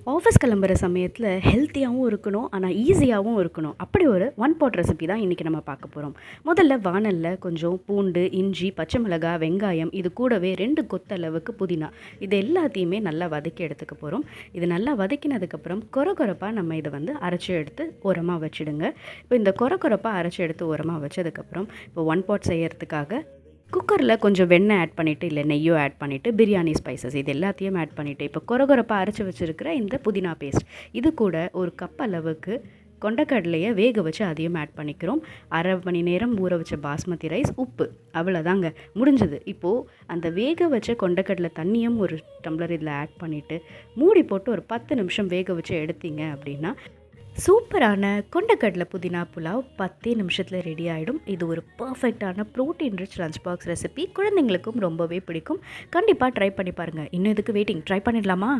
Office கிளம்புற சமயத்தில் ஹெல்த்தியாகவும் இருக்கணும், ஆனால் ஈஸியாகவும் இருக்கணும். அப்படி ஒரு ஒன் பாட் ரெசிபி தான் இன்றைக்கி நம்ம பார்க்க போகிறோம். முதல்ல வாணலில் கொஞ்சம் பூண்டு, இஞ்சி, பச்சை மிளகாய், வெங்காயம், இது கூடவே 2 கொத்தளவுக்கு புதினா, இது எல்லாத்தையுமே நல்லா வதக்கி எடுத்துக்க போகிறோம். இது நல்லா வதக்கினதுக்கப்புறம் கொரகொரப்பாக நம்ம இதை அரைச்சி எடுத்து ஓரமாக வச்சுடுங்க. இப்போ இந்த கொரகொரப்பாக அரைச்சி எடுத்து ஓரமாக வச்சதுக்கப்புறம் இப்போ ஒன் பாட் செய்யறதுக்காக குக்கரில் கொஞ்சம் வெண்ணெய் ஆட் பண்ணிவிட்டு, இல்லை நெய்யோ ஆட் பண்ணிவிட்டு, பிரியாணி ஸ்பைசஸ் இது எல்லாத்தையும் ஆட் பண்ணிவிட்டு, இப்போ கொரகொரப்பாக அரைச்சி வச்சுருக்கிற இந்த புதினா பேஸ்ட், இது கூட ஒரு கப் அளவுக்கு கொண்டக்கடலையை வேக வச்சு அதையும் ஆட் பண்ணிக்கிறோம். அரை மணி நேரம் ஊற வச்ச பாஸ்மதி ரைஸ், உப்பு, அவ்வளோதாங்க, முடிஞ்சது. இப்போது அந்த வேக வச்ச கொண்டக்கடலை தண்ணியும் ஒரு டம்ளர் இதில் ஆட் பண்ணிவிட்டு மூடி போட்டு ஒரு 10 நிமிஷம் வேக வச்சு எடுத்தீங்க அப்படின்னா சூப்பரான கொண்டக்கடலை புதினா புலாவ் 10 நிமிஷத்தில் ரெடி ஆகிடும். இது ஒரு பர்ஃபெக்டான protein rich lunch box recipe. குழந்தைங்களுக்கும் ரொம்பவே பிடிக்கும். கண்டிப்பாக ட்ரை பண்ணி பாருங்கள். இன்னும் இதுக்கு வெயிட்டிங், ட்ரை பண்ணிடலாமா?